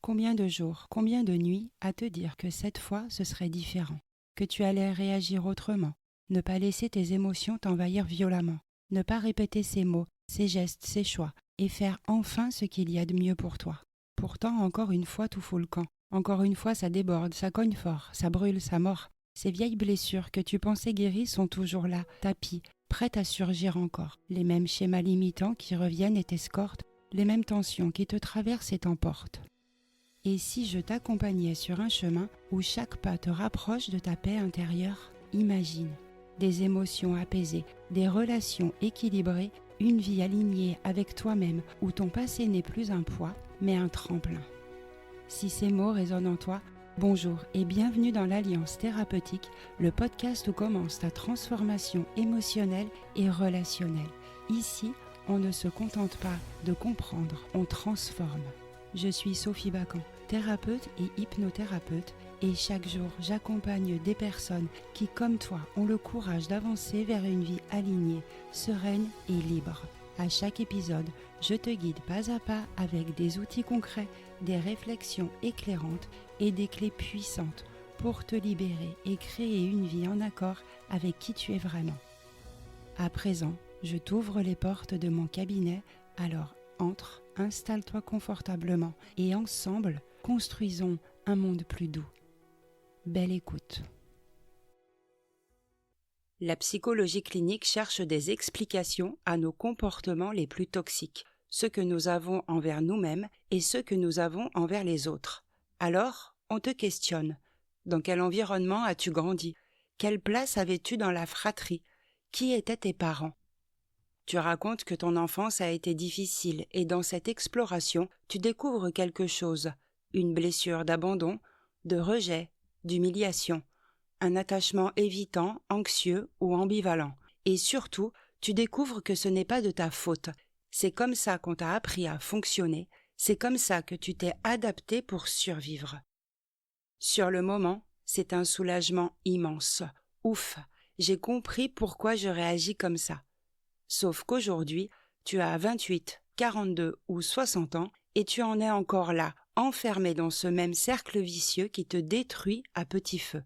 combien de jours, combien de nuits à te dire que cette fois ce serait différent, que tu allais réagir autrement, ne pas laisser tes émotions t'envahir violemment, ne pas répéter ces mots, ces gestes, ces choix, et faire enfin ce qu'il y a de mieux pour toi. Pourtant, encore une fois, tout fout le camp. Encore une fois, ça déborde, ça cogne fort, ça brûle, ça mord. Ces vieilles blessures que tu pensais guéries sont toujours là, tapies, prêtes à surgir encore. Les mêmes schémas limitants qui reviennent et t'escortent, les mêmes tensions qui te traversent et t'emportent. Et si je t'accompagnais sur un chemin où chaque pas te rapproche de ta paix intérieure, imagine des émotions apaisées, des relations équilibrées, une vie alignée avec toi-même où ton passé n'est plus un poids, mais un tremplin. Si ces mots résonnent en toi, bonjour et bienvenue dans l'Alliance thérapeutique, le podcast où commence ta transformation émotionnelle et relationnelle. Ici, on ne se contente pas de comprendre, on transforme. Je suis Sophie Bacan, thérapeute et hypnothérapeute, et chaque jour, j'accompagne des personnes qui, comme toi, ont le courage d'avancer vers une vie alignée, sereine et libre. À chaque épisode, je te guide pas à pas avec des outils concrets, des réflexions éclairantes et des clés puissantes pour te libérer et créer une vie en accord avec qui tu es vraiment. À présent, je t'ouvre les portes de mon cabinet, alors entre, installe-toi confortablement et ensemble, construisons un monde plus doux. Belle écoute. La psychologie clinique cherche des explications à nos comportements les plus toxiques, ceux que nous avons envers nous-mêmes et ceux que nous avons envers les autres. Alors, on te questionne. Dans quel environnement as-tu grandi? Quelle place avais-tu dans la fratrie? Qui étaient tes parents? Tu racontes que ton enfance a été difficile et dans cette exploration, tu découvres quelque chose, une blessure d'abandon, de rejet, d'humiliation, un attachement évitant, anxieux ou ambivalent. Et surtout, tu découvres que ce n'est pas de ta faute. C'est comme ça qu'on t'a appris à fonctionner, c'est comme ça que tu t'es adapté pour survivre. Sur le moment, c'est un soulagement immense. Ouf, j'ai compris pourquoi je réagis comme ça. Sauf qu'aujourd'hui, tu as 28, 42 ou 60 ans et tu en es encore là, enfermé dans ce même cercle vicieux qui te détruit à petit feu.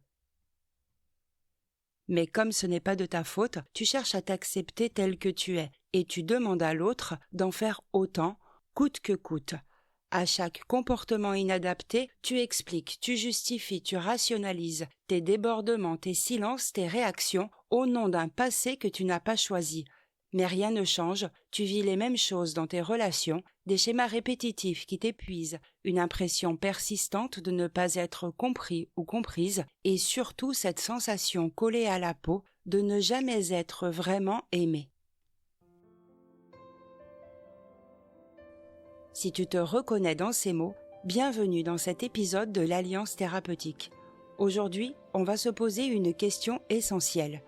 Mais comme ce n'est pas de ta faute, tu cherches à t'accepter tel que tu es et tu demandes à l'autre d'en faire autant, coûte que coûte. À chaque comportement inadapté, tu expliques, tu justifies, tu rationalises tes débordements, tes silences, tes réactions au nom d'un passé que tu n'as pas choisi. Mais rien ne change, tu vis les mêmes choses dans tes relations, des schémas répétitifs qui t'épuisent, une impression persistante de ne pas être compris ou comprise, et surtout cette sensation collée à la peau de ne jamais être vraiment aimé. Si tu te reconnais dans ces mots, bienvenue dans cet épisode de l'Alliance thérapeutique. Aujourd'hui, on va se poser une question essentielle.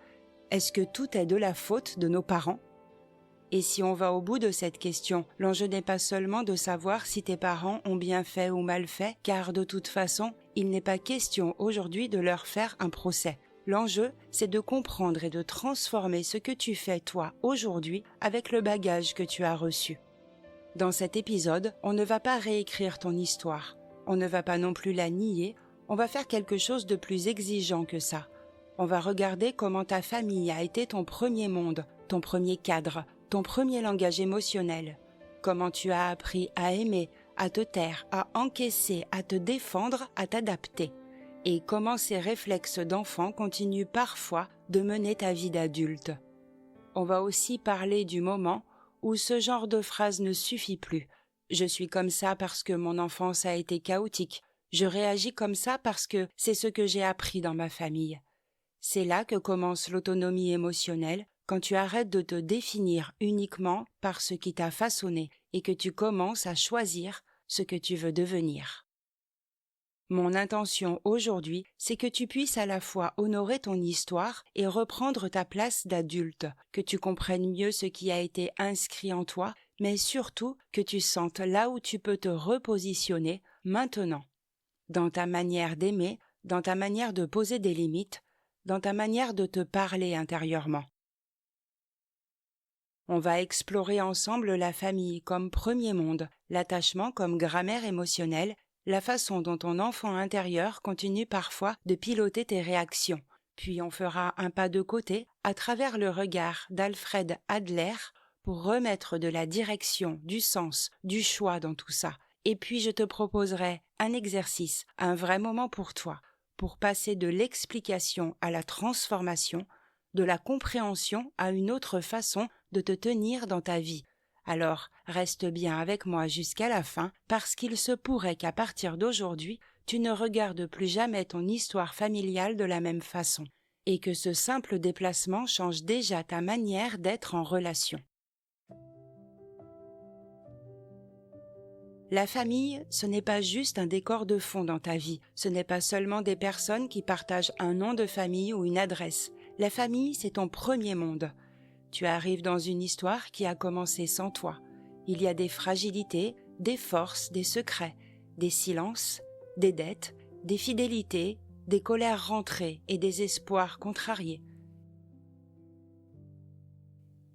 Est-ce que tout est de la faute de nos parents ? Et si on va au bout de cette question, l'enjeu n'est pas seulement de savoir si tes parents ont bien fait ou mal fait, car de toute façon, il n'est pas question aujourd'hui de leur faire un procès. L'enjeu, c'est de comprendre et de transformer ce que tu fais toi aujourd'hui avec le bagage que tu as reçu. Dans cet épisode, on ne va pas réécrire ton histoire, on ne va pas non plus la nier, on va faire quelque chose de plus exigeant que ça. On va regarder comment ta famille a été ton premier monde, ton premier cadre, ton premier langage émotionnel, comment tu as appris à aimer, à te taire, à encaisser, à te défendre, à t'adapter, et comment ces réflexes d'enfant continuent parfois de mener ta vie d'adulte. On va aussi parler du moment où ce genre de phrase ne suffit plus. Je suis comme ça parce que mon enfance a été chaotique. Je réagis comme ça parce que c'est ce que j'ai appris dans ma famille. C'est là que commence l'autonomie émotionnelle, quand tu arrêtes de te définir uniquement par ce qui t'a façonné et que tu commences à choisir ce que tu veux devenir. Mon intention aujourd'hui, c'est que tu puisses à la fois honorer ton histoire et reprendre ta place d'adulte, que tu comprennes mieux ce qui a été inscrit en toi, mais surtout que tu sentes là où tu peux te repositionner maintenant, dans ta manière d'aimer, dans ta manière de poser des limites, dans ta manière de te parler intérieurement. On va explorer ensemble la famille comme premier monde, l'attachement comme grammaire émotionnelle la façon dont ton enfant intérieur continue parfois de piloter tes réactions. Puis on fera un pas de côté à travers le regard d'Alfred Adler pour remettre de la direction, du sens, du choix dans tout ça. Et puis je te proposerai un exercice, un vrai moment pour toi, pour passer de l'explication à la transformation, de la compréhension à une autre façon de te tenir dans ta vie. Alors, reste bien avec moi jusqu'à la fin, parce qu'il se pourrait qu'à partir d'aujourd'hui, tu ne regardes plus jamais ton histoire familiale de la même façon, et que ce simple déplacement change déjà ta manière d'être en relation. La famille, ce n'est pas juste un décor de fond dans ta vie, ce n'est pas seulement des personnes qui partagent un nom de famille ou une adresse. La famille, c'est ton premier monde. Tu arrives dans une histoire qui a commencé sans toi. Il y a des fragilités, des forces, des secrets, des silences, des dettes, des fidélités, des colères rentrées et des espoirs contrariés.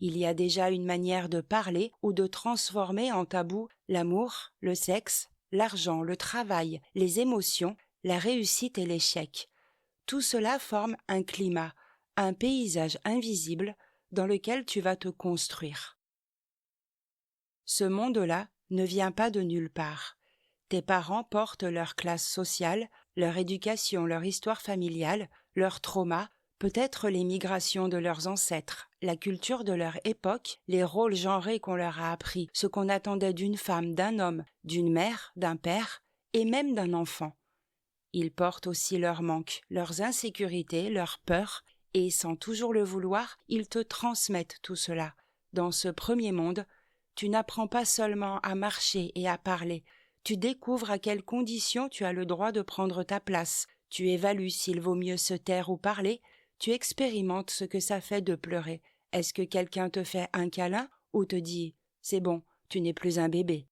Il y a déjà une manière de parler ou de transformer en tabou l'amour, le sexe, l'argent, le travail, les émotions, la réussite et l'échec. Tout cela forme un climat, un paysage invisible dans lequel tu vas te construire. Ce monde-là ne vient pas de nulle part. Tes parents portent leur classe sociale, leur éducation, leur histoire familiale, leurs traumas, peut-être les migrations de leurs ancêtres, la culture de leur époque, les rôles genrés qu'on leur a appris, ce qu'on attendait d'une femme, d'un homme, d'une mère, d'un père et même d'un enfant. Ils portent aussi leurs manques, leurs insécurités, leurs peurs, et sans toujours le vouloir, ils te transmettent tout cela. Dans ce premier monde, tu n'apprends pas seulement à marcher et à parler, tu découvres à quelles conditions tu as le droit de prendre ta place, tu évalues s'il vaut mieux se taire ou parler, tu expérimentes ce que ça fait de pleurer. Est-ce que quelqu'un te fait un câlin ou te dit « c'est bon, tu n'es plus un bébé ».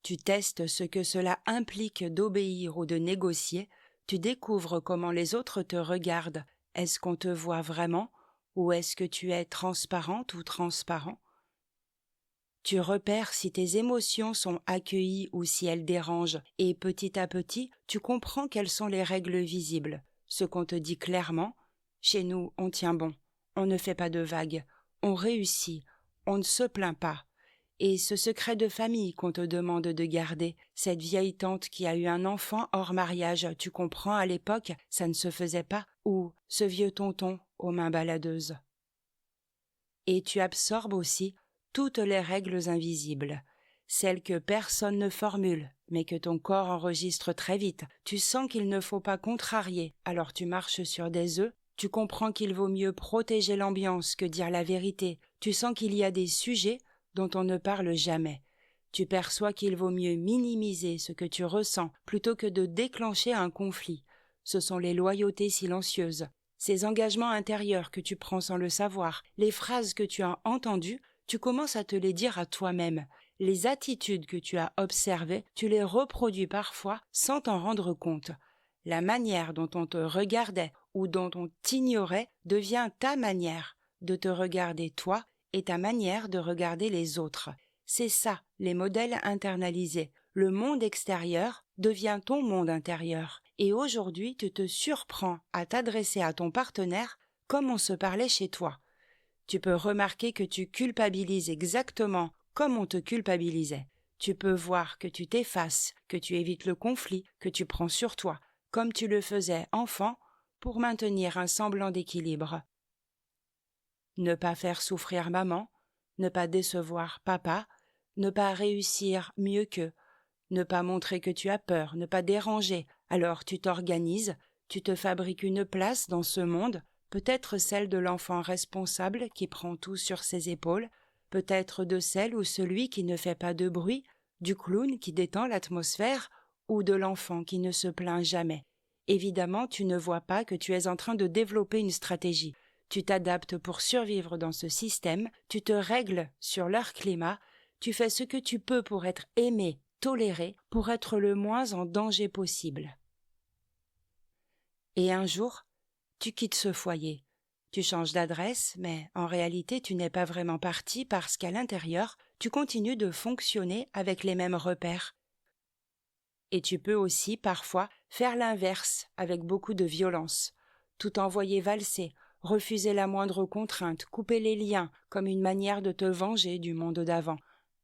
Tu testes ce que cela implique d'obéir ou de négocier, tu découvres comment les autres te regardent. Est-ce qu'on te voit vraiment ou est-ce que tu es transparente ou transparent? Tu repères si tes émotions sont accueillies ou si elles dérangent et petit à petit, tu comprends quelles sont les règles visibles. Ce qu'on te dit clairement, chez nous, on tient bon, on ne fait pas de vagues, on réussit, on ne se plaint pas. Et ce secret de famille qu'on te demande de garder, cette vieille tante qui a eu un enfant hors mariage, tu comprends, à l'époque, ça ne se faisait pas, ou ce vieux tonton aux mains baladeuses. Et tu absorbes aussi toutes les règles invisibles, celles que personne ne formule, mais que ton corps enregistre très vite. Tu sens qu'il ne faut pas contrarier, alors tu marches sur des œufs. Tu comprends qu'il vaut mieux protéger l'ambiance que dire la vérité. Tu sens qu'il y a des sujets dont on ne parle jamais. Tu perçois qu'il vaut mieux minimiser ce que tu ressens plutôt que de déclencher un conflit. Ce sont les loyautés silencieuses, ces engagements intérieurs que tu prends sans le savoir, les phrases que tu as entendues, tu commences à te les dire à toi-même. Les attitudes que tu as observées, tu les reproduis parfois sans t'en rendre compte. La manière dont on te regardait ou dont on t'ignorait devient ta manière de te regarder toi et ta manière de regarder les autres. C'est ça, les modèles internalisés. Le monde extérieur devient ton monde intérieur. Et aujourd'hui, tu te surprends à t'adresser à ton partenaire comme on se parlait chez toi. Tu peux remarquer que tu culpabilises exactement comme on te culpabilisait. Tu peux voir que tu t'effaces, que tu évites le conflit, que tu prends sur toi, comme tu le faisais enfant, pour maintenir un semblant d'équilibre. Ne pas faire souffrir maman, ne pas décevoir papa, ne pas réussir mieux qu'eux, ne pas montrer que tu as peur, ne pas déranger. Alors tu t'organises, tu te fabriques une place dans ce monde, peut-être celle de l'enfant responsable qui prend tout sur ses épaules, peut-être de celle ou celui qui ne fait pas de bruit, du clown qui détend l'atmosphère, ou de l'enfant qui ne se plaint jamais. Évidemment, tu ne vois pas que tu es en train de développer une stratégie. Tu t'adaptes pour survivre dans ce système, tu te règles sur leur climat, tu fais ce que tu peux pour être aimé, toléré, pour être le moins en danger possible. Et un jour, tu quittes ce foyer. Tu changes d'adresse, mais en réalité tu n'es pas vraiment parti parce qu'à l'intérieur, tu continues de fonctionner avec les mêmes repères. Et tu peux aussi, parfois, faire l'inverse avec beaucoup de violence. Tout envoyer valser, refuser la moindre contrainte, couper les liens comme une manière de te venger du monde d'avant.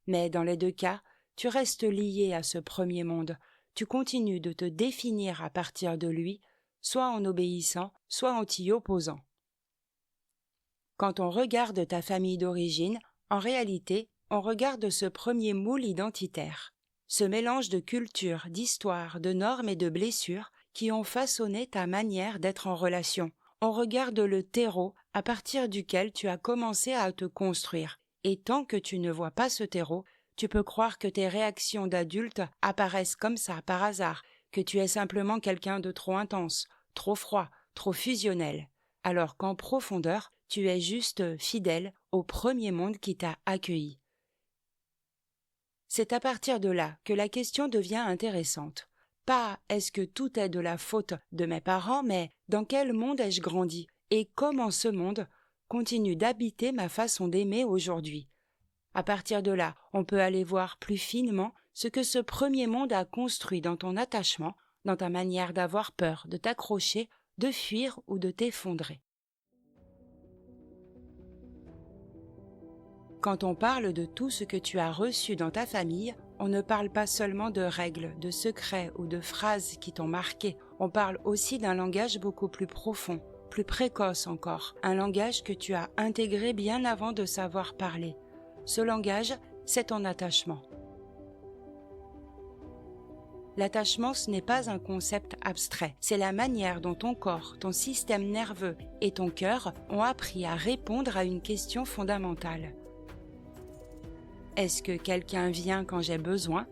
Mais dans les deux cas, tu restes lié à ce premier monde. Tu continues de te définir à partir de lui, soit en obéissant, soit en t'y opposant. Quand on regarde ta famille d'origine, en réalité, on regarde ce premier moule identitaire. Ce mélange de culture, d'histoire, de normes et de blessures qui ont façonné ta manière d'être en relation. On regarde le terreau à partir duquel tu as commencé à te construire. Et tant que tu ne vois pas ce terreau, tu peux croire que tes réactions d'adulte apparaissent comme ça par hasard, que tu es simplement quelqu'un de trop intense, trop froid, trop fusionnel, alors qu'en profondeur, tu es juste fidèle au premier monde qui t'a accueilli. C'est à partir de là que la question devient intéressante. Pas est-ce que tout est de la faute de mes parents, mais dans quel monde ai-je grandi et comment ce monde continue d'habiter ma façon d'aimer aujourd'hui. À partir de là, on peut aller voir plus finement ce que ce premier monde a construit dans ton attachement, dans ta manière d'avoir peur, de t'accrocher, de fuir ou de t'effondrer. Quand on parle de tout ce que tu as reçu dans ta famille, on ne parle pas seulement de règles, de secrets ou de phrases qui t'ont marqué. On parle aussi d'un langage beaucoup plus profond, plus précoce encore, un langage que tu as intégré bien avant de savoir parler. Ce langage, c'est ton attachement. L'attachement, ce n'est pas un concept abstrait, c'est la manière dont ton corps, ton système nerveux et ton cœur ont appris à répondre à une question fondamentale. Est-ce que quelqu'un vient quand j'ai besoin?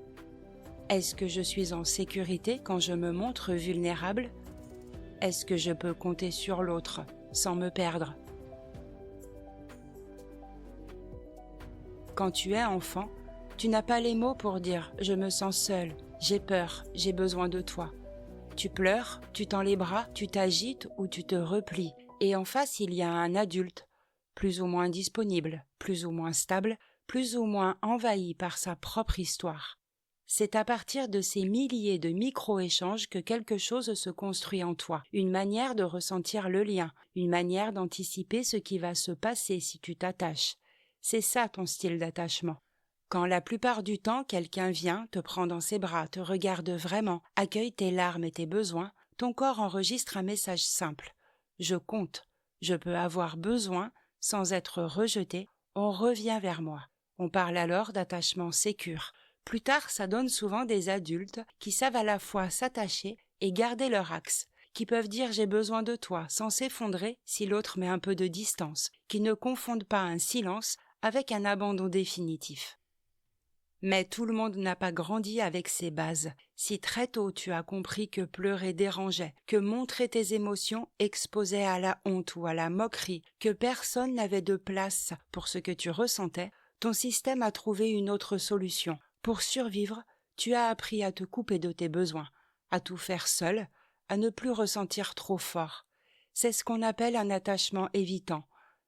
Est-ce que je suis en sécurité quand je me montre vulnérable? Est-ce que je peux compter sur l'autre sans me perdre? Quand tu es enfant, tu n'as pas les mots pour dire « je me sens seul, j'ai peur, j'ai besoin de toi ». Tu pleures, tu tends les bras, tu t'agites ou tu te replies. Et en face, il y a un adulte, plus ou moins disponible, plus ou moins stable, plus ou moins envahi par sa propre histoire. C'est à partir de ces milliers de micro-échanges que quelque chose se construit en toi, une manière de ressentir le lien, une manière d'anticiper ce qui va se passer si tu t'attaches. C'est ça ton style d'attachement. Quand la plupart du temps quelqu'un vient, te prend dans ses bras, te regarde vraiment, accueille tes larmes et tes besoins, ton corps enregistre un message simple. Je compte, je peux avoir besoin sans être rejeté, on revient vers moi. On parle alors d'attachement sécure. Plus tard, ça donne souvent des adultes qui savent à la fois s'attacher et garder leur axe, qui peuvent dire « j'ai besoin de toi » sans s'effondrer si l'autre met un peu de distance, qui ne confondent pas un silence avec un abandon définitif. Mais tout le monde n'a pas grandi avec ces bases. Si très tôt tu as compris que pleurer dérangeait, que montrer tes émotions exposait à la honte ou à la moquerie, que personne n'avait de place pour ce que tu ressentais, ton système a trouvé une autre solution. Pour survivre, tu as appris à te couper de tes besoins, à tout faire seul, à ne plus ressentir trop fort. C'est ce qu'on appelle un attachement évitant.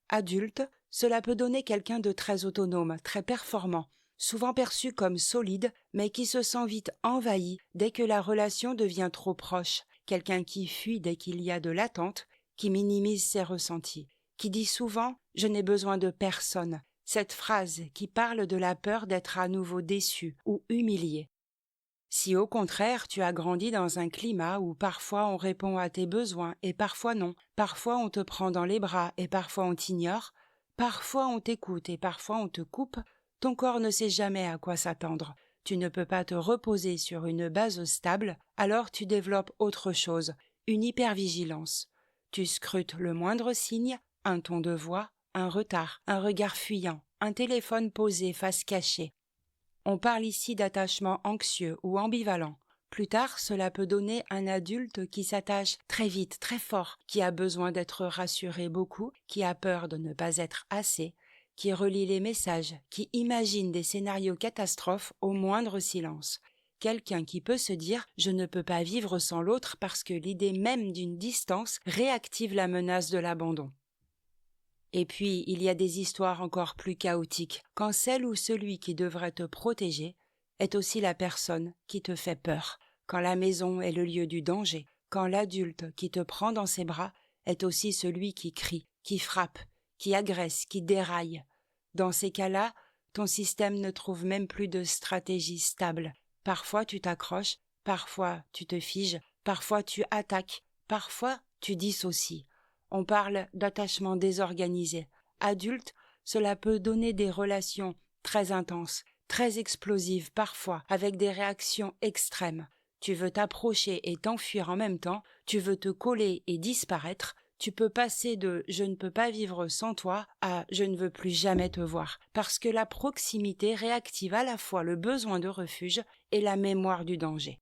Adulte, cela peut donner quelqu'un de très autonome, très performant, souvent perçu comme solide, mais qui se sent vite envahi dès que la relation devient trop proche, quelqu'un qui fuit dès qu'il y a de l'attente, qui minimise ses ressentis, qui dit souvent « je n'ai besoin de personne », cette phrase qui parle de la peur d'être à nouveau déçu ou humilié. Si au contraire tu as grandi dans un climat où parfois on répond à tes besoins et parfois non, parfois on te prend dans les bras et parfois on t'ignore, parfois on t'écoute et parfois on te coupe, ton corps ne sait jamais à quoi s'attendre. Tu ne peux pas te reposer sur une base stable, alors tu développes autre chose, une hypervigilance. Tu scrutes le moindre signe, un ton de voix, un retard, un regard fuyant, un téléphone posé face cachée. On parle ici d'attachement anxieux ou ambivalent. Plus tard, cela peut donner un adulte qui s'attache très vite, très fort, qui a besoin d'être rassuré beaucoup, qui a peur de ne pas être assez, qui relie les messages, qui imagine des scénarios catastrophes au moindre silence. Quelqu'un qui peut se dire « je ne peux pas vivre sans l'autre » parce que l'idée même d'une distance réactive la menace de l'abandon. Et puis, il y a des histoires encore plus chaotiques, quand celle ou celui qui devrait te protéger est aussi la personne qui te fait peur, quand la maison est le lieu du danger, quand l'adulte qui te prend dans ses bras est aussi celui qui crie, qui frappe, qui agresse, qui déraille. Dans ces cas-là, ton système ne trouve même plus de stratégie stable. Parfois tu t'accroches, parfois tu te figes, parfois tu attaques, parfois tu dissocies. On parle d'attachement désorganisé. Adulte, cela peut donner des relations très intenses, très explosives parfois, avec des réactions extrêmes. Tu veux t'approcher et t'enfuir en même temps, tu veux te coller et disparaître, tu peux passer de « je ne peux pas vivre sans toi » à « je ne veux plus jamais te voir », parce que la proximité réactive à la fois le besoin de refuge et la mémoire du danger.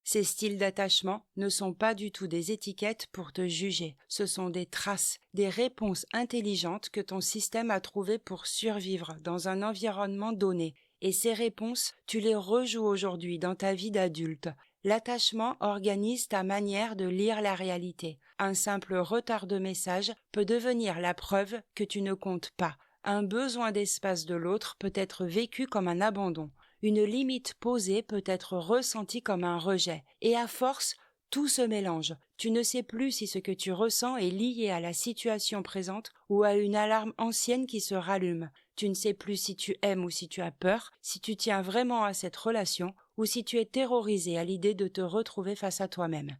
Ces styles d'attachement ne sont pas du tout des étiquettes pour te juger, ce sont des traces, des réponses intelligentes que ton système a trouvées pour survivre dans un environnement donné. Et ces réponses, tu les rejoues aujourd'hui dans ta vie d'adulte. L'attachement organise ta manière de lire la réalité. Un simple retard de message peut devenir la preuve que tu ne comptes pas. Un besoin d'espace de l'autre peut être vécu comme un abandon. Une limite posée peut être ressentie comme un rejet. Et à force, tout se mélange. Tu ne sais plus si ce que tu ressens est lié à la situation présente ou à une alarme ancienne qui se rallume. Tu ne sais plus si tu aimes ou si tu as peur, si tu tiens vraiment à cette relation ou si tu es terrorisé à l'idée de te retrouver face à toi-même.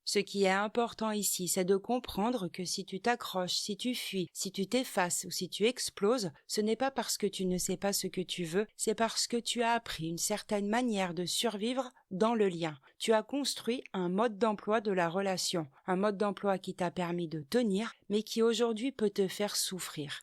Ce qui est important ici, c'est de comprendre que si tu t'accroches, si tu fuis, si tu t'effaces ou si tu exploses, ce n'est pas parce que tu ne sais pas ce que tu veux, c'est parce que tu as appris une certaine manière de survivre dans le lien. Tu as construit un mode d'emploi de la relation, un mode d'emploi qui t'a permis de tenir, mais qui aujourd'hui peut te faire souffrir.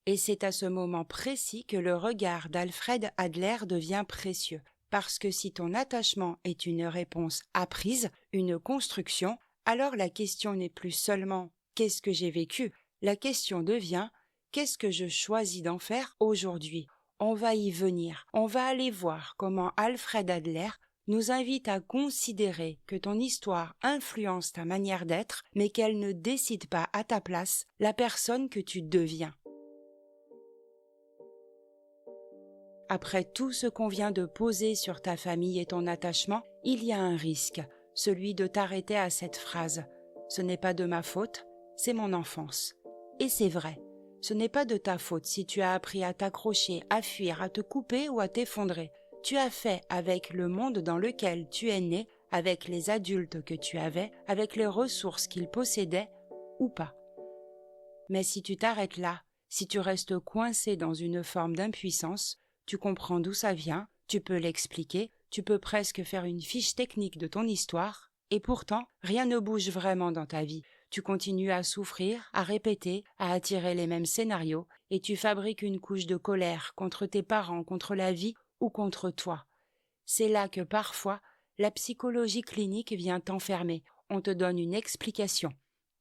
Et c'est à ce moment précis que le regard d'Alfred Adler devient précieux. Parce que si ton attachement est une réponse apprise, une construction, alors la question n'est plus seulement « qu'est-ce que j'ai vécu ?», la question devient « qu'est-ce que je choisis d'en faire aujourd'hui ?» On va y venir, on va aller voir comment Alfred Adler nous invite à considérer que ton histoire influence ta manière d'être, mais qu'elle ne décide pas à ta place la personne que tu deviens. Après tout ce qu'on vient de poser sur ta famille et ton attachement, il y a un risque, celui de t'arrêter à cette phrase. Ce n'est pas de ma faute, c'est mon enfance. Et c'est vrai, ce n'est pas de ta faute si tu as appris à t'accrocher, à fuir, à te couper ou à t'effondrer. Tu as fait avec le monde dans lequel tu es né, avec les adultes que tu avais, avec les ressources qu'ils possédaient, ou pas. Mais si tu t'arrêtes là, si tu restes coincé dans une forme d'impuissance, tu comprends d'où ça vient, tu peux l'expliquer, tu peux presque faire une fiche technique de ton histoire, et pourtant, rien ne bouge vraiment dans ta vie. Tu continues à souffrir, à répéter, à attirer les mêmes scénarios, et tu fabriques une couche de colère contre tes parents, contre la vie ou contre toi. C'est là que parfois, la psychologie clinique vient t'enfermer. On te donne une explication.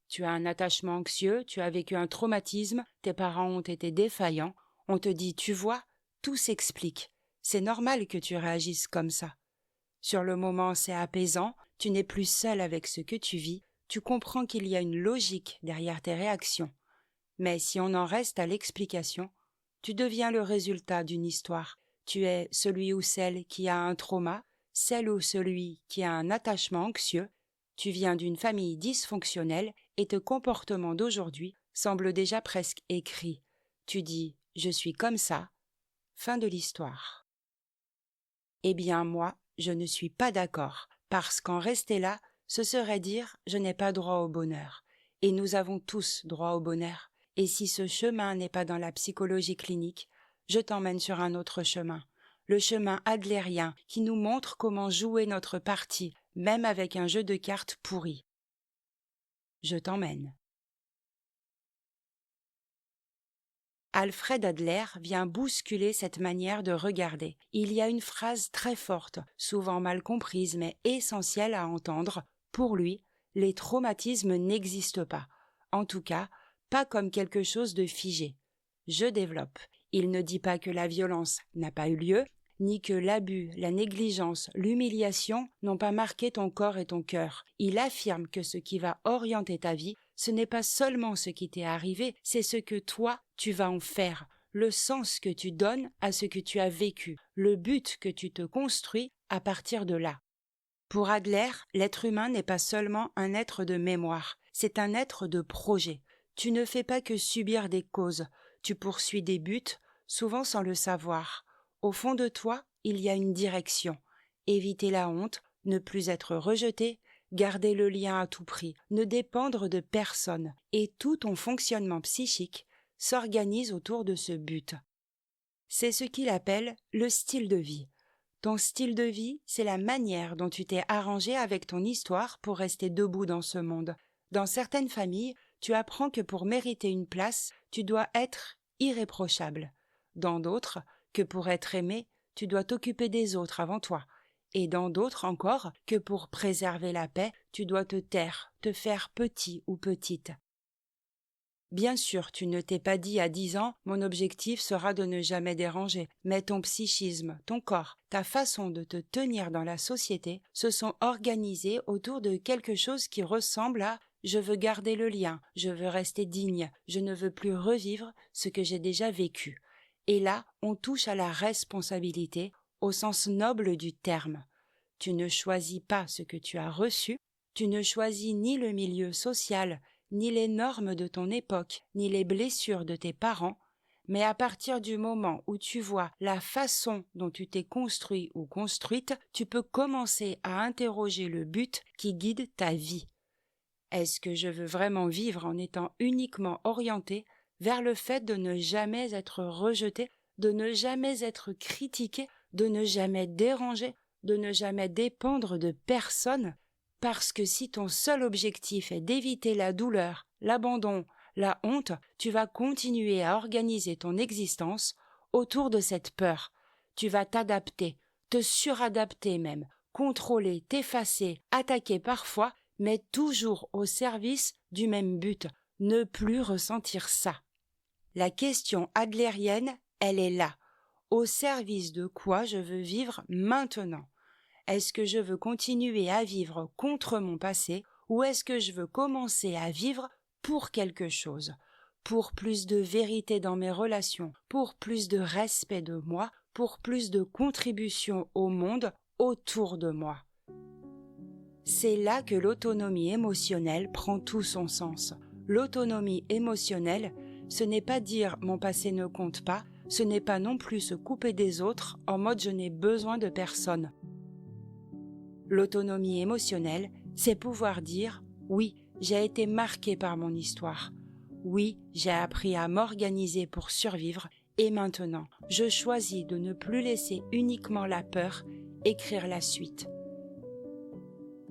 Tu as un attachement anxieux, tu as vécu un traumatisme, tes parents ont été défaillants. On te dit, tu vois, tout s'explique. C'est normal que tu réagisses comme ça. Sur le moment, c'est apaisant, tu n'es plus seul avec ce que tu vis, tu comprends qu'il y a une logique derrière tes réactions. Mais si on en reste à l'explication, tu deviens le résultat d'une histoire. Tu es celui ou celle qui a un trauma, celle ou celui qui a un attachement anxieux. Tu viens d'une famille dysfonctionnelle et tes comportements d'aujourd'hui semblent déjà presque écrits. Tu dis « je suis comme ça ». Fin de l'histoire. Eh bien moi, je ne suis pas d'accord, parce qu'en rester là, ce serait dire « je n'ai pas droit au bonheur ». Et nous avons tous droit au bonheur. Et si ce chemin n'est pas dans la psychologie clinique, je t'emmène sur un autre chemin. Le chemin adlérien qui nous montre comment jouer notre partie, même avec un jeu de cartes pourri. Je t'emmène. Alfred Adler vient bousculer cette manière de regarder. Il y a une phrase très forte, souvent mal comprise mais essentielle à entendre. Pour lui, les traumatismes n'existent pas. En tout cas, pas comme quelque chose de figé. Je développe. Il ne dit pas que la violence n'a pas eu lieu, ni que l'abus, la négligence, l'humiliation n'ont pas marqué ton corps et ton cœur. Il affirme que ce qui va orienter ta vie, ce n'est pas seulement ce qui t'est arrivé, c'est ce que toi, tu vas en faire, le sens que tu donnes à ce que tu as vécu, le but que tu te construis à partir de là. Pour Adler, l'être humain n'est pas seulement un être de mémoire, c'est un être de projet. Tu ne fais pas que subir des causes, tu poursuis des buts, souvent sans le savoir. Au fond de toi, il y a une direction. Éviter la honte, ne plus être rejeté, garder le lien à tout prix, ne dépendre de personne, et tout ton fonctionnement psychique s'organise autour de ce but. C'est ce qu'il appelle le style de vie. Ton style de vie, c'est la manière dont tu t'es arrangé avec ton histoire pour rester debout dans ce monde. Dans certaines familles, tu apprends que pour mériter une place, tu dois être irréprochable. Dans d'autres, que pour être aimé, tu dois t'occuper des autres avant toi. Et dans d'autres encore, que pour préserver la paix, tu dois te taire, te faire petit ou petite. Bien sûr, tu ne t'es pas dit à 10 ans, mon objectif sera de ne jamais déranger, mais ton psychisme, ton corps, ta façon de te tenir dans la société se sont organisés autour de quelque chose qui ressemble à je veux garder le lien, je veux rester digne, je ne veux plus revivre ce que j'ai déjà vécu. Et là, on touche à la responsabilité, au sens noble du terme. Tu ne choisis pas ce que tu as reçu, tu ne choisis ni le milieu social, ni les normes de ton époque, ni les blessures de tes parents, mais à partir du moment où tu vois la façon dont tu t'es construit ou construite, tu peux commencer à interroger le but qui guide ta vie. Est-ce que je veux vraiment vivre en étant uniquement orienté vers le fait de ne jamais être rejeté, de ne jamais être critiqué, de ne jamais déranger, de ne jamais dépendre de personne? Parce que si ton seul objectif est d'éviter la douleur, l'abandon, la honte, tu vas continuer à organiser ton existence autour de cette peur. Tu vas t'adapter, te suradapter même, contrôler, t'effacer, attaquer parfois, mais toujours au service du même but, ne plus ressentir ça. La question adlérienne, elle est là. Au service de quoi je veux vivre maintenant? Est-ce que je veux continuer à vivre contre mon passé ou est-ce que je veux commencer à vivre pour quelque chose, pour plus de vérité dans mes relations, pour plus de respect de moi, pour plus de contribution au monde autour de moi? C'est là que l'autonomie émotionnelle prend tout son sens. L'autonomie émotionnelle, ce n'est pas dire « mon passé ne compte pas », ce n'est pas non plus se couper des autres en mode « je n'ai besoin de personne ». L'autonomie émotionnelle, c'est pouvoir dire « oui, j'ai été marqué par mon histoire. Oui, j'ai appris à m'organiser pour survivre et maintenant, je choisis de ne plus laisser uniquement la peur écrire la suite. »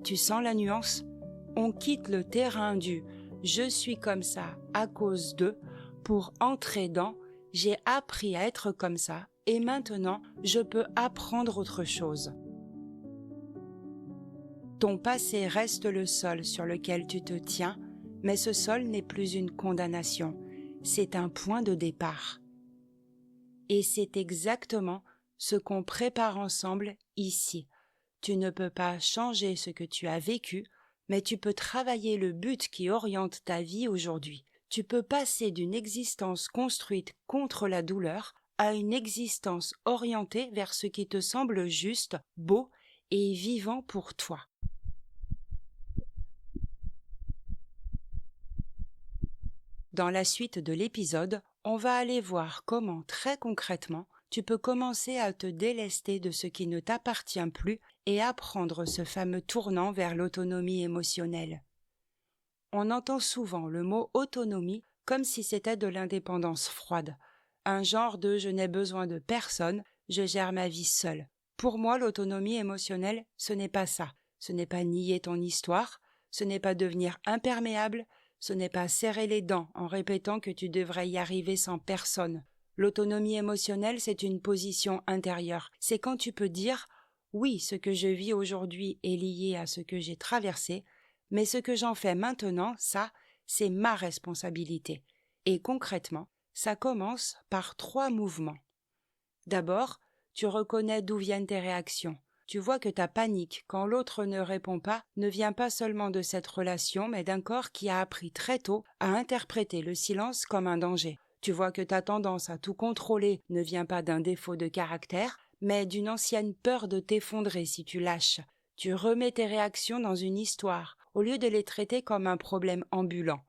Tu sens la nuance? On quitte le terrain du « je suis comme ça à cause de » pour entrer dans « j'ai appris à être comme ça et maintenant, je peux apprendre autre chose ». Ton passé reste le sol sur lequel tu te tiens, mais ce sol n'est plus une condamnation, c'est un point de départ. Et c'est exactement ce qu'on prépare ensemble ici. Tu ne peux pas changer ce que tu as vécu, mais tu peux travailler le but qui oriente ta vie aujourd'hui. Tu peux passer d'une existence construite contre la douleur à une existence orientée vers ce qui te semble juste, beau et vivant pour toi. Dans la suite de l'épisode, on va aller voir comment, très concrètement, tu peux commencer à te délester de ce qui ne t'appartient plus et apprendre ce fameux tournant vers l'autonomie émotionnelle. On entend souvent le mot autonomie comme si c'était de l'indépendance froide, un genre de « je n'ai besoin de personne, je gère ma vie seule ». Pour moi, l'autonomie émotionnelle, ce n'est pas ça. Ce n'est pas nier ton histoire, ce n'est pas devenir imperméable, ce n'est pas serrer les dents en répétant que tu devrais y arriver sans personne. L'autonomie émotionnelle, c'est une position intérieure. C'est quand tu peux dire « oui, ce que je vis aujourd'hui est lié à ce que j'ai traversé, mais ce que j'en fais maintenant, ça, c'est ma responsabilité. » Et concrètement, ça commence par 3 mouvements. D'abord, tu reconnais d'où viennent tes réactions. Tu vois que ta panique, quand l'autre ne répond pas, ne vient pas seulement de cette relation, mais d'un corps qui a appris très tôt à interpréter le silence comme un danger. Tu vois que ta tendance à tout contrôler ne vient pas d'un défaut de caractère, mais d'une ancienne peur de t'effondrer si tu lâches. Tu remets tes réactions dans une histoire, au lieu de les traiter comme un problème ambulant.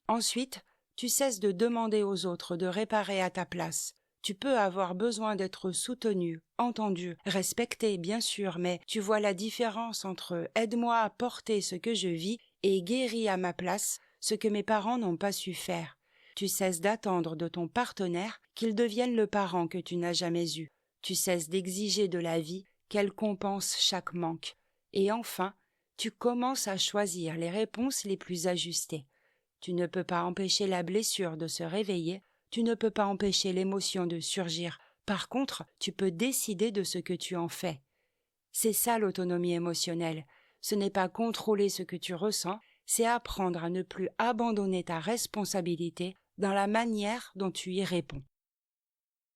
Ensuite, tu cesses de demander aux autres de réparer à ta place. Tu peux avoir besoin d'être soutenu, entendu, respecté, bien sûr, mais tu vois la différence entre « aide-moi à porter ce que je vis » et « guéris à ma place ce que mes parents n'ont pas su faire ». Tu cesses d'attendre de ton partenaire qu'il devienne le parent que tu n'as jamais eu. Tu cesses d'exiger de la vie qu'elle compense chaque manque. Et enfin, tu commences à choisir les réponses les plus ajustées. Tu ne peux pas empêcher la blessure de se réveiller, tu ne peux pas empêcher l'émotion de surgir. Par contre, tu peux décider de ce que tu en fais. C'est ça l'autonomie émotionnelle. Ce n'est pas contrôler ce que tu ressens, c'est apprendre à ne plus abandonner ta responsabilité dans la manière dont tu y réponds.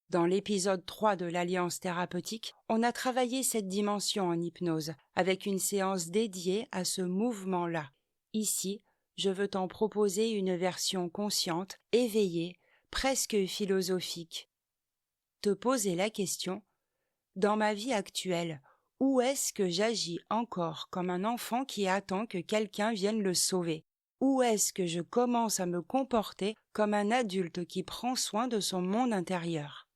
Dans l'épisode 3 de l'Alliance thérapeutique, on a travaillé cette dimension en hypnose, avec une séance dédiée à ce mouvement-là. Ici, je veux t'en proposer une version consciente, éveillée, presque philosophique. Te poser la question, dans ma vie actuelle, où est-ce que j'agis encore comme un enfant qui attend que quelqu'un vienne le sauver? Où est-ce que je commence à me comporter comme un adulte qui prend soin de son monde intérieur?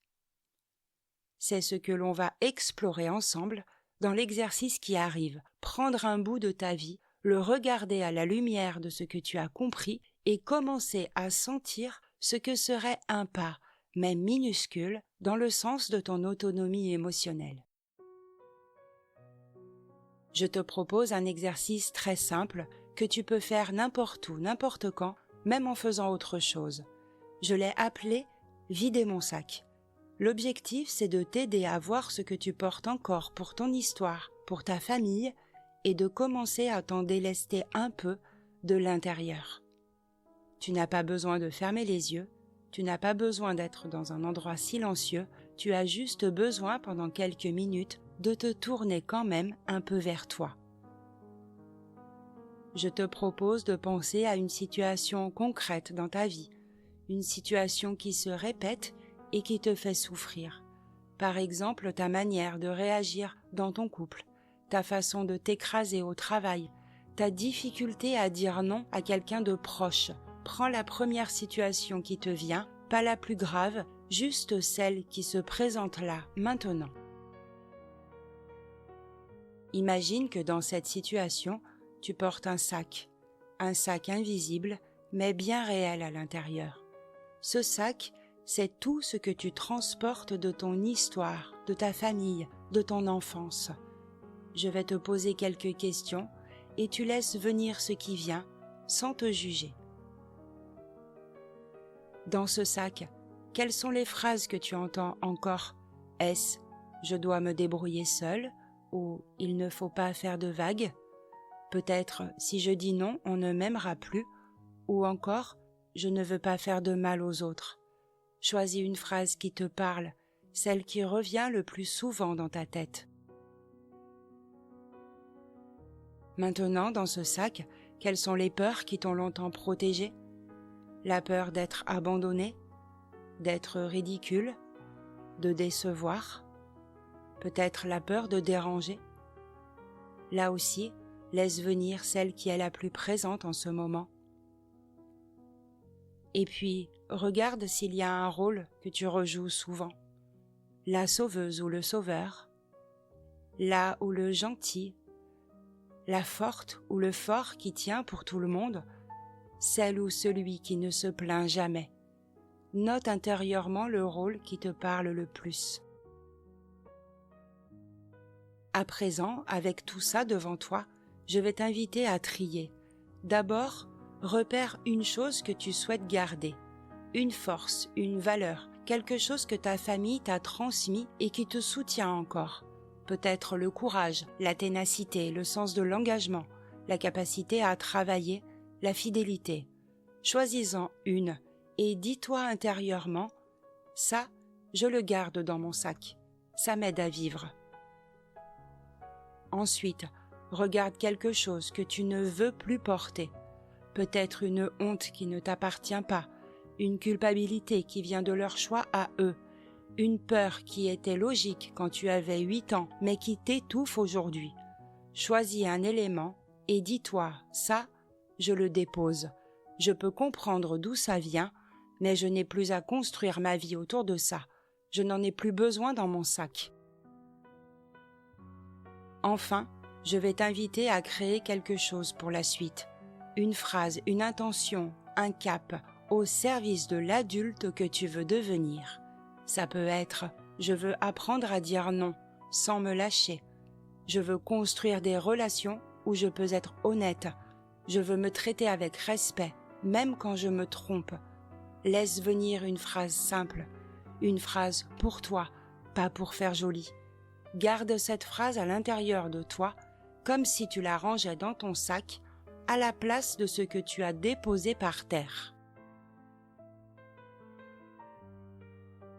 C'est ce que l'on va explorer ensemble dans l'exercice qui arrive, prendre un bout de ta vie, le regarder à la lumière de ce que tu as compris et commencer à sentir ce que serait un pas, même minuscule, dans le sens de ton autonomie émotionnelle. Je te propose un exercice très simple que tu peux faire n'importe où, n'importe quand, même en faisant autre chose. Je l'ai appelé « Vider mon sac ». L'objectif, c'est de t'aider à voir ce que tu portes encore pour ton histoire, pour ta famille, et de commencer à t'en délester un peu de l'intérieur. Tu n'as pas besoin de fermer les yeux, tu n'as pas besoin d'être dans un endroit silencieux, tu as juste besoin pendant quelques minutes de te tourner quand même un peu vers toi. Je te propose de penser à une situation concrète dans ta vie, une situation qui se répète et qui te fait souffrir. Par exemple, ta manière de réagir dans ton couple, ta façon de t'écraser au travail, ta difficulté à dire non à quelqu'un de proche. Prends la première situation qui te vient, pas la plus grave, juste celle qui se présente là, maintenant. Imagine que dans cette situation, tu portes un sac invisible, mais bien réel à l'intérieur. Ce sac, c'est tout ce que tu transportes de ton histoire, de ta famille, de ton enfance. Je vais te poser quelques questions et tu laisses venir ce qui vient sans te juger. Dans ce sac, quelles sont les phrases que tu entends encore? Est-ce « je dois me débrouiller seul » ou « il ne faut pas faire de vagues » ? Peut-être « si je dis non, on ne m'aimera plus » ou encore « je ne veux pas faire de mal aux autres ». Choisis une phrase qui te parle, celle qui revient le plus souvent dans ta tête. Maintenant, dans ce sac, quelles sont les peurs qui t'ont longtemps protégé? La peur d'être abandonné, d'être ridicule, de décevoir, peut-être la peur de déranger. Là aussi, laisse venir celle qui est la plus présente en ce moment. Et puis, regarde s'il y a un rôle que tu rejoues souvent. La sauveuse ou le sauveur, la ou le gentil, la forte ou le fort qui tient pour tout le monde, celle ou celui qui ne se plaint jamais. Note intérieurement le rôle qui te parle le plus. À présent, avec tout ça devant toi, je vais t'inviter à trier. D'abord, repère une chose que tu souhaites garder, une force, une valeur, quelque chose que ta famille t'a transmis et qui te soutient encore. Peut-être le courage, la ténacité, le sens de l'engagement, la capacité à travailler, la fidélité. Choisis-en une et dis-toi intérieurement « ça, je le garde dans mon sac, ça m'aide à vivre ». Ensuite, regarde quelque chose que tu ne veux plus porter. Peut-être une honte qui ne t'appartient pas, une culpabilité qui vient de leur choix à eux, une peur qui était logique quand tu avais 8 ans mais qui t'étouffe aujourd'hui. Choisis un élément et dis-toi, ça, je le dépose. Je peux comprendre d'où ça vient, mais je n'ai plus à construire ma vie autour de ça. Je n'en ai plus besoin dans mon sac. Enfin, je vais t'inviter à créer quelque chose pour la suite. Une phrase, une intention, un cap au service de l'adulte que tu veux devenir. Ça peut être « Je veux apprendre à dire non sans me lâcher ». Je veux construire des relations où je peux être honnête. Je veux me traiter avec respect, même quand je me trompe. Laisse venir une phrase simple, une phrase pour toi, pas pour faire joli. Garde cette phrase à l'intérieur de toi, comme si tu la rangeais dans ton sac, à la place de ce que tu as déposé par terre.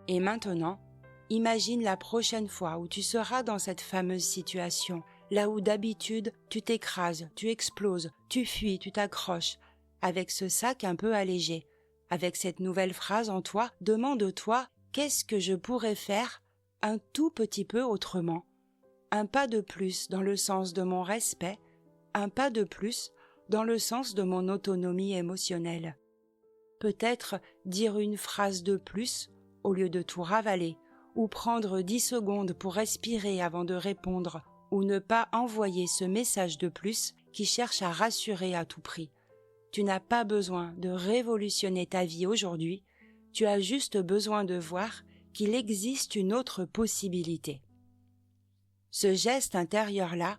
Et maintenant, imagine la prochaine fois où tu seras dans cette fameuse situation, là où d'habitude tu t'écrases, tu exploses, tu fuis, tu t'accroches. Avec ce sac un peu allégé, avec cette nouvelle phrase en toi, demande-toi « Qu'est-ce que je pourrais faire un tout petit peu autrement ?» Un pas de plus dans le sens de mon respect, un pas de plus dans le sens de mon autonomie émotionnelle. Peut-être dire une phrase de plus au lieu de tout ravaler, ou prendre 10 secondes pour respirer avant de répondre, ou ne pas envoyer ce message de plus qui cherche à rassurer à tout prix. Tu n'as pas besoin de révolutionner ta vie aujourd'hui, tu as juste besoin de voir qu'il existe une autre possibilité. Ce geste intérieur-là,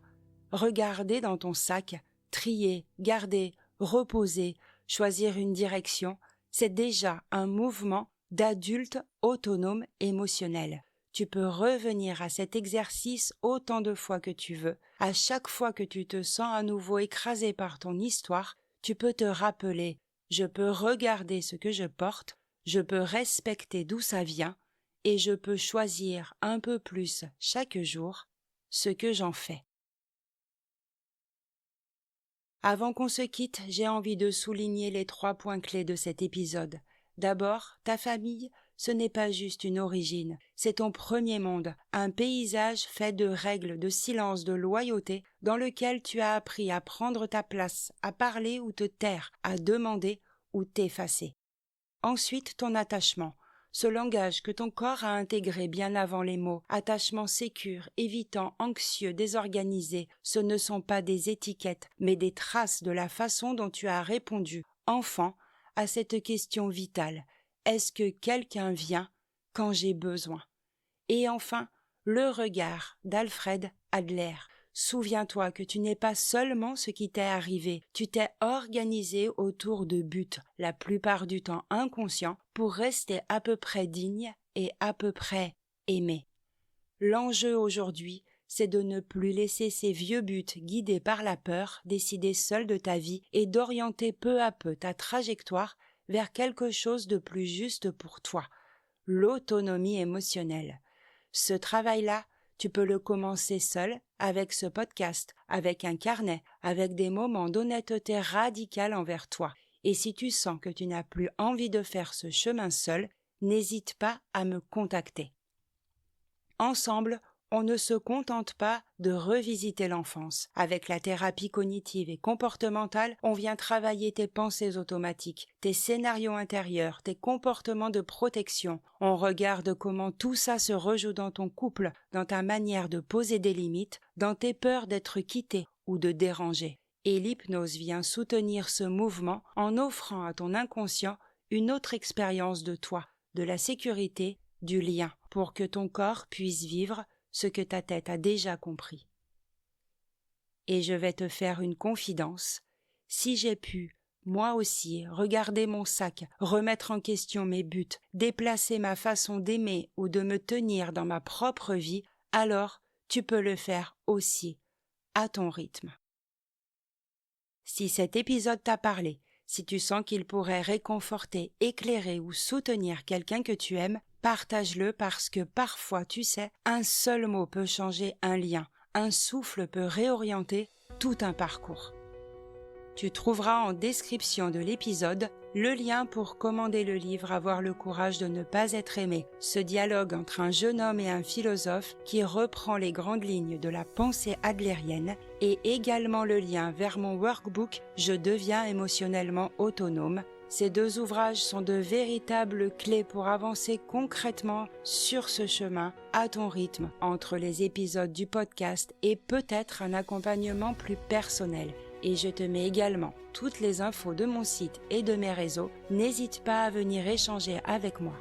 regarder dans ton sac, trier, garder, reposer, choisir une direction, c'est déjà un mouvement d'adulte autonome émotionnel. Tu peux revenir à cet exercice autant de fois que tu veux. À chaque fois que tu te sens à nouveau écrasé par ton histoire, tu peux te rappeler « Je peux regarder ce que je porte, je peux respecter d'où ça vient et je peux choisir un peu plus chaque jour ce que j'en fais. » Avant qu'on se quitte, j'ai envie de souligner les 3 points clés de cet épisode. D'abord, ta famille, ce n'est pas juste une origine, c'est ton premier monde, un paysage fait de règles, de silence, de loyauté, dans lequel tu as appris à prendre ta place, à parler ou te taire, à demander ou t'effacer. Ensuite, ton attachement, ce langage que ton corps a intégré bien avant les mots, attachement sécure, évitant, anxieux, désorganisé, ce ne sont pas des étiquettes, mais des traces de la façon dont tu as répondu, enfant, à cette question vitale. Est-ce que quelqu'un vient quand j'ai besoin? Et enfin, le regard d'Alfred Adler. Souviens-toi que tu n'es pas seulement ce qui t'est arrivé, tu t'es organisé autour de buts, la plupart du temps inconscients, pour rester à peu près digne et à peu près aimé. L'enjeu aujourd'hui, c'est de ne plus laisser ces vieux buts guidés par la peur décider seul de ta vie et d'orienter peu à peu ta trajectoire vers quelque chose de plus juste pour toi, l'autonomie émotionnelle. Ce travail-là, tu peux le commencer seul, avec ce podcast, avec un carnet, avec des moments d'honnêteté radicale envers toi. Et si tu sens que tu n'as plus envie de faire ce chemin seul, n'hésite pas à me contacter. Ensemble, on ne se contente pas de revisiter l'enfance. Avec la thérapie cognitive et comportementale, on vient travailler tes pensées automatiques, tes scénarios intérieurs, tes comportements de protection. On regarde comment tout ça se rejoue dans ton couple, dans ta manière de poser des limites, dans tes peurs d'être quitté ou de déranger. Et l'hypnose vient soutenir ce mouvement en offrant à ton inconscient une autre expérience de toi, de la sécurité, du lien, pour que ton corps puisse vivre ce que ta tête a déjà compris. Et je vais te faire une confidence. Si j'ai pu, moi aussi, regarder mon sac, remettre en question mes buts, déplacer ma façon d'aimer ou de me tenir dans ma propre vie, alors tu peux le faire aussi, à ton rythme. Si cet épisode t'a parlé, si tu sens qu'il pourrait réconforter, éclairer ou soutenir quelqu'un que tu aimes, partage-le parce que parfois, tu sais, un seul mot peut changer un lien, un souffle peut réorienter tout un parcours. Tu trouveras en description de l'épisode le lien pour commander le livre Avoir le courage de ne pas être aimé, ce dialogue entre un jeune homme et un philosophe qui reprend les grandes lignes de la pensée adlérienne, et également le lien vers mon workbook Je deviens émotionnellement autonome. Ces 2 ouvrages sont de véritables clés pour avancer concrètement sur ce chemin à ton rythme entre les épisodes du podcast et peut-être un accompagnement plus personnel. Et je te mets également toutes les infos de mon site et de mes réseaux. N'hésite pas à venir échanger avec moi.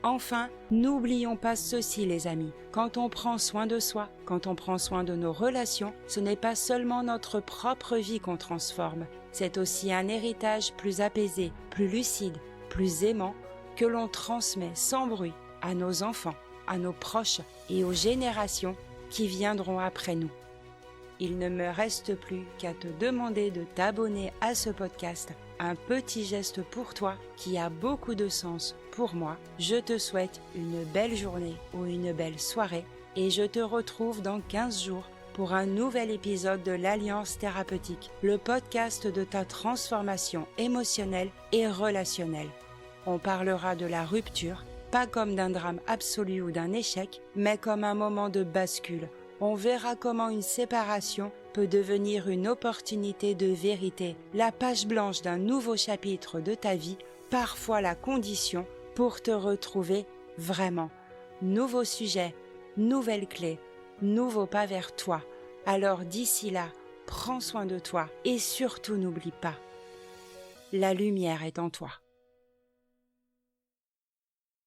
Enfin, n'oublions pas ceci les amis, quand on prend soin de soi, quand on prend soin de nos relations, ce n'est pas seulement notre propre vie qu'on transforme, c'est aussi un héritage plus apaisé, plus lucide, plus aimant, que l'on transmet sans bruit à nos enfants, à nos proches et aux générations qui viendront après nous. Il ne me reste plus qu'à te demander de t'abonner à ce podcast, un petit geste pour toi qui a beaucoup de sens pour moi. Je te souhaite une belle journée ou une belle soirée et je te retrouve dans 15 jours pour un nouvel épisode de l'Alliance thérapeutique, le podcast de ta transformation émotionnelle et relationnelle. On parlera de la rupture, pas comme d'un drame absolu ou d'un échec, mais comme un moment de bascule. On verra comment une séparation peut devenir une opportunité de vérité, la page blanche d'un nouveau chapitre de ta vie, parfois la condition pour te retrouver vraiment. Nouveau sujet, nouvelle clé, nouveau pas vers toi. Alors d'ici là, prends soin de toi et surtout n'oublie pas, la lumière est en toi.